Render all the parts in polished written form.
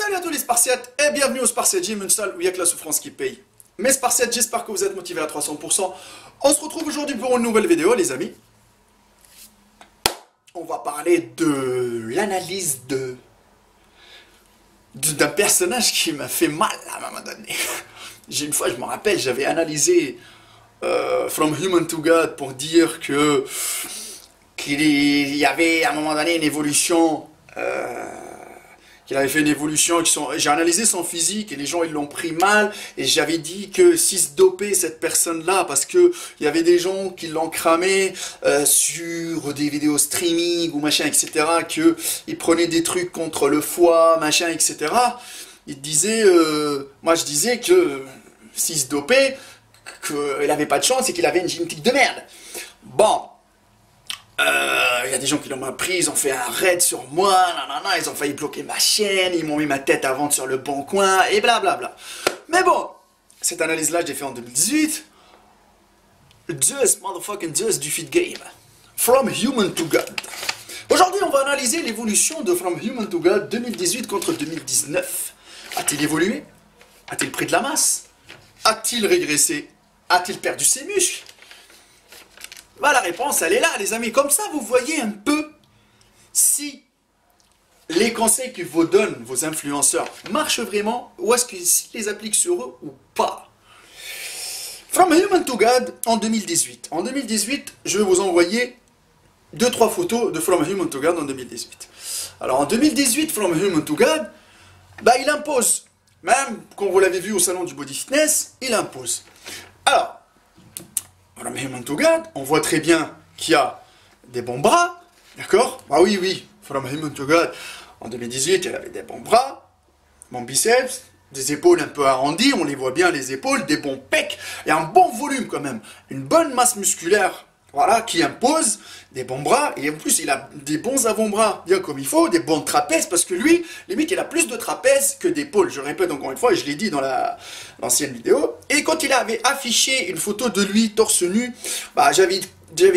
Salut à tous les Spartiates et bienvenue au Spartiate Gym, une salle où il n'y a que la souffrance qui paye. Mes Spartiates, j'espère que vous êtes motivés à 300%. On se retrouve aujourd'hui pour une nouvelle vidéo, les amis. On va parler de l'analyse d'un personnage qui m'a fait mal à un moment donné. Une fois, je me rappelle, j'avais analysé From Human to God pour dire qu'il y avait à un moment donné une évolution. Qu'il avait fait une évolution, j'ai analysé son physique et les gens ils l'ont pris mal et j'avais dit que s'il se dopait cette personne-là parce que il y avait des gens qui l'ont cramé sur des vidéos streaming ou machin etc, que il prenait des trucs contre le foie machin etc, il disait, moi je disais que s'il se dopait, qu'il avait pas de chance et qu'il avait une génétique de merde. Bon. Il y a des gens qui l'ont mal pris, ils ont fait un raid sur moi, nanana, ils ont failli bloquer ma chaîne, ils m'ont mis ma tête à vendre sur le bon coin, et blablabla. Mais bon, cette analyse-là, je l'ai fait en 2018. Just motherfucking just du feed game. From Human to God. Aujourd'hui, on va analyser l'évolution de From Human to God 2018 contre 2019. A-t-il évolué? A-t-il pris de la masse? A-t-il régressé? A-t-il perdu ses muscles? Bah, la réponse, elle est là, les amis. Comme ça, vous voyez un peu si les conseils que vous donnent vos influenceurs marchent vraiment ou est-ce qu'ils les appliquent sur eux ou pas. From Human to God en 2018. En 2018, je vais vous envoyer 2-3 photos de From Human to God en 2018. Alors, en 2018, From Human to God, bah, il impose. Même, quand vous l'avez vu au salon du Body Fitness, il impose. Alors, From Human to God, on voit très bien qu'il y a des bons bras, d'accord? Ah oui, oui, From Human to God, en 2018, elle avait des bons bras, bons biceps, des épaules un peu arrondies, on les voit bien les épaules, des bons pecs, et un bon volume quand même, une bonne masse musculaire, voilà, qui impose des bons bras, et en plus il a des bons avant-bras, bien comme il faut, des bons trapèzes, parce que lui, limite, il a plus de trapèzes que d'épaules, je répète encore une fois, et je l'ai dit dans l'ancienne vidéo, et quand il avait affiché une photo de lui torse nu, bah, j'avais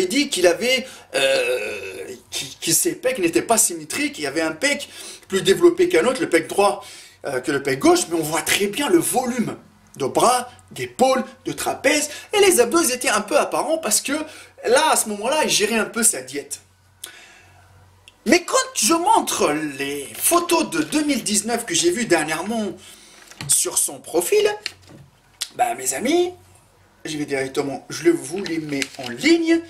dit qu'il avait, que ses pecs n'étaient pas symétriques, il y avait un pec plus développé qu'un autre, le pec droit que le pec gauche, mais on voit très bien le volume de bras, d'épaules, de trapèzes, et les abdos étaient un peu apparents parce que là, à ce moment-là, il gérait un peu sa diète. Mais quand je montre les photos de 2019 que j'ai vues dernièrement sur son profil, bah mes amis, je vais directement, je vous les mets en ligne,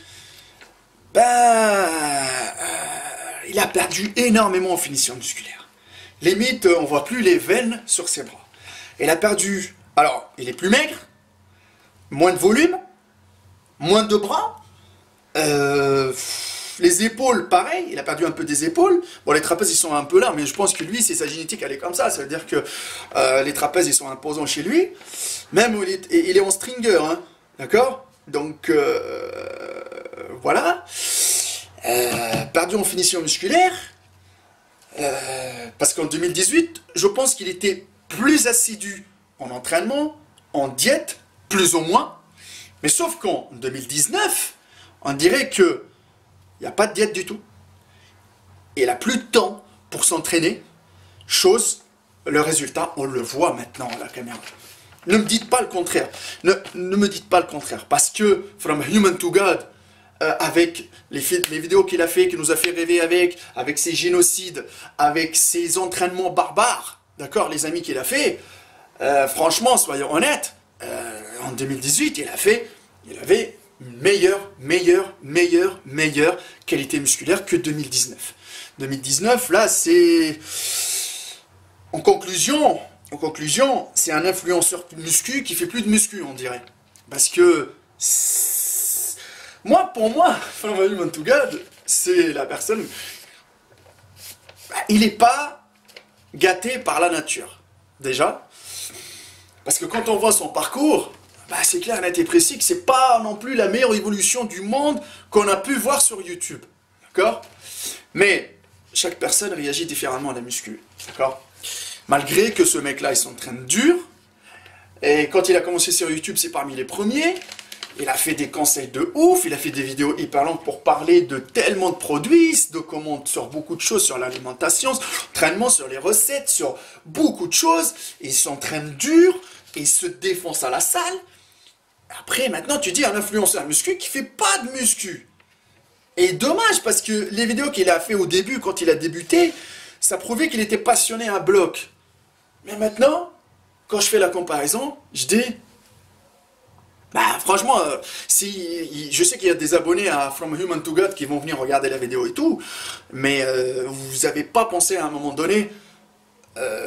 bah, il a perdu énormément en finition musculaire. Limite, on voit plus les veines sur ses bras. Il a perdu, alors, il est plus maigre, moins de volume, moins de bras, les épaules, pareil, il a perdu un peu des épaules. Bon, les trapèzes, ils sont un peu là, mais je pense que lui, c'est sa génétique, elle est comme ça. Ça veut dire que les trapèzes, ils sont imposants chez lui. Même, il est en stringer, hein, d'accord? Donc, voilà. Perdu en finition musculaire. Parce qu'en 2018, je pense qu'il était plus assidu en entraînement, en diète, plus ou moins. Mais sauf qu'en 2019, on dirait que il n'y a pas de diète du tout. Et il n'a plus de temps pour s'entraîner. Chose, le résultat, on le voit maintenant à la caméra. Ne me dites pas le contraire. Ne me dites pas le contraire. Parce que From Human to God, avec les vidéos qu'il a fait, qu'il nous a fait rêver avec ses génocides, avec ses entraînements barbares, d'accord, les amis qu'il a fait, franchement, soyons honnêtes, en 2018, il avait une meilleure qualité musculaire que 2019. 2019, là, c'est... En conclusion, c'est un influenceur muscu qui fait plus de muscu, on dirait. Parce que... Pour moi, From Human to God, c'est la personne... Il n'est pas gâté par la nature, déjà. Parce que quand on voit son parcours... Bah, c'est clair, net et précis que c'est pas non plus la meilleure évolution du monde qu'on a pu voir sur YouTube. D'accord? Mais chaque personne réagit différemment à la muscu. D'accord? Malgré que ce mec-là, il s'entraîne dur. Et quand il a commencé sur YouTube, c'est parmi les premiers. il a fait des conseils de ouf, il a fait des vidéos hyper longues pour parler de tellement de produits, il se documente sur beaucoup de choses, sur l'alimentation, sur l'entraînement, sur les recettes, sur beaucoup de choses. Il s'entraîne dur, il se défonce à la salle. Après, maintenant, tu dis un influenceur muscu qui fait pas de muscu. Et dommage, parce que les vidéos qu'il a fait au début, quand il a débuté, ça prouvait qu'il était passionné à bloc. Mais maintenant, quand je fais la comparaison, je dis... Bah franchement, je sais qu'il y a des abonnés à From Human to God qui vont venir regarder la vidéo et tout, mais vous n'avez pas pensé à un moment donné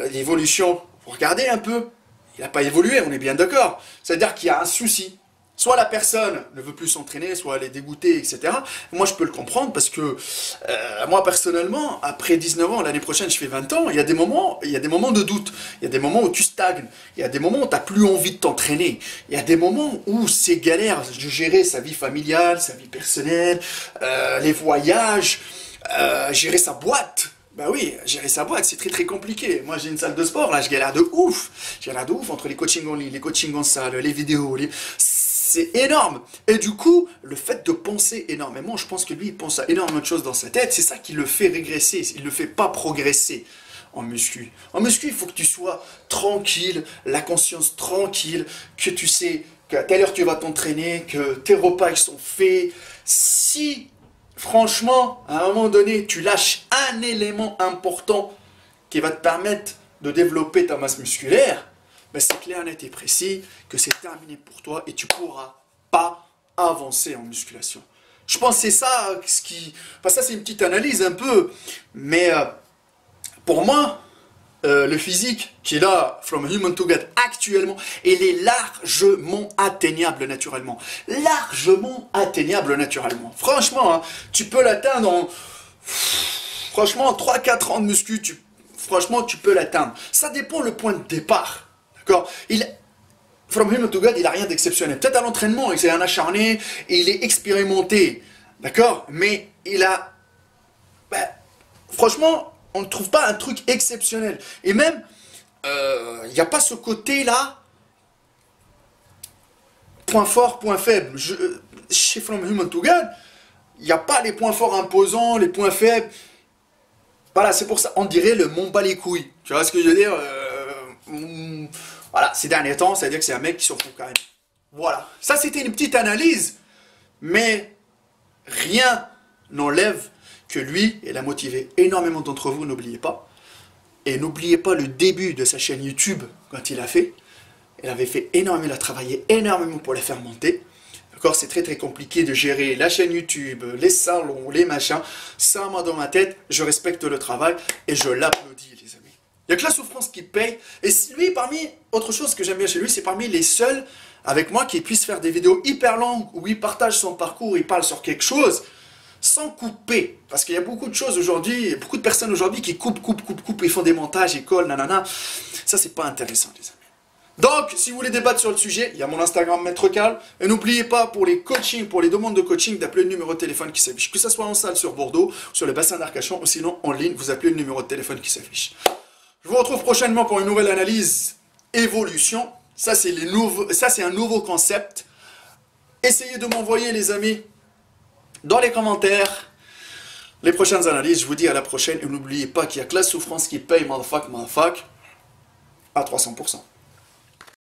l'évolution. Regardez un peu, il n'a pas évolué, on est bien d'accord. C'est-à-dire qu'il y a un souci. Soit la personne ne veut plus s'entraîner, soit elle est dégoûtée, etc. Moi, je peux le comprendre parce que moi, personnellement, après 19 ans, l'année prochaine, je fais 20 ans, il y a des moments de doute. Il y a des moments où tu stagnes. Il y a des moments où tu n'as plus envie de t'entraîner. Il y a des moments où c'est galère de gérer sa vie familiale, sa vie personnelle, les voyages, gérer sa boîte. Bah oui, gérer sa boîte, c'est très très compliqué. Moi, j'ai une salle de sport, là, je galère de ouf. Je galère de ouf entre les coachings en ligne, les coachings en salle, les vidéos, c'est énorme. Et du coup, le fait de penser énormément, je pense que lui, il pense à énormément de choses dans sa tête. C'est ça qui le fait régresser. Il ne le fait pas progresser en muscu. En muscu, il faut que tu sois tranquille, la conscience tranquille, que tu sais qu'à telle heure tu vas t'entraîner, que tes repas ils sont faits. Si, franchement, à un moment donné, tu lâches un élément important qui va te permettre de développer ta masse musculaire, ben c'est clair, net et précis que c'est terminé pour toi et tu ne pourras pas avancer en musculation. Je pense que c'est ça ce qui... Enfin, ça, c'est une petite analyse un peu. Mais pour moi, le physique qu'il a From Human to God actuellement, il est largement atteignable naturellement. Largement atteignable naturellement. Franchement, hein, tu peux l'atteindre en... Franchement, 3-4 ans de muscu, franchement, tu peux l'atteindre. Ça dépend le point de départ. D'accord. From Human to God, il n'a rien d'exceptionnel. Peut-être à l'entraînement, il s'est un acharné, et il est expérimenté. D'accord. Mais il a... Ben, franchement, on ne trouve pas un truc exceptionnel. Et même, il n'y a pas ce côté-là, point fort, point faible. Chez From Human to God, il n'y a pas les points forts imposants, les points faibles. Voilà, c'est pour ça, on dirait le mont bat les couilles. Tu vois ce que je veux dire voilà, ces derniers temps, ça veut dire que c'est un mec qui s'en fout quand même. Voilà, ça c'était une petite analyse, mais rien n'enlève que lui, il a motivé énormément d'entre vous, n'oubliez pas. Et n'oubliez pas le début de sa chaîne YouTube, quand il a fait. Il avait fait énormément, il a travaillé énormément pour la faire monter. D'accord, c'est très très compliqué de gérer la chaîne YouTube, les salons, les machins. Ça, moi, dans ma tête, je respecte le travail et je l'applaudis, les amis. Il n'y a que la souffrance qui paye. Et lui, autre chose que j'aime bien chez lui, c'est parmi les seuls avec moi qui puissent faire des vidéos hyper longues où il partage son parcours, il parle sur quelque chose sans couper. Parce qu'il y a beaucoup de choses aujourd'hui, beaucoup de personnes aujourd'hui qui coupent, ils font des montages, ils collent, nanana. Ça, c'est pas intéressant, les amis. Donc, si vous voulez débattre sur le sujet, il y a mon Instagram Maître Cal. Et n'oubliez pas, pour les coachings, pour les demandes de coaching, d'appeler le numéro de téléphone qui s'affiche. Que ce soit en salle sur Bordeaux, sur le bassin d'Arcachon, ou sinon en ligne, vous appelez le numéro de téléphone qui s'affiche. Je vous retrouve prochainement pour une nouvelle analyse évolution. Ça, c'est un nouveau concept. Essayez de m'envoyer, les amis, dans les commentaires, les prochaines analyses. Je vous dis à la prochaine. Et n'oubliez pas qu'il n'y a que la souffrance qui paye, motherfuck, à 300%.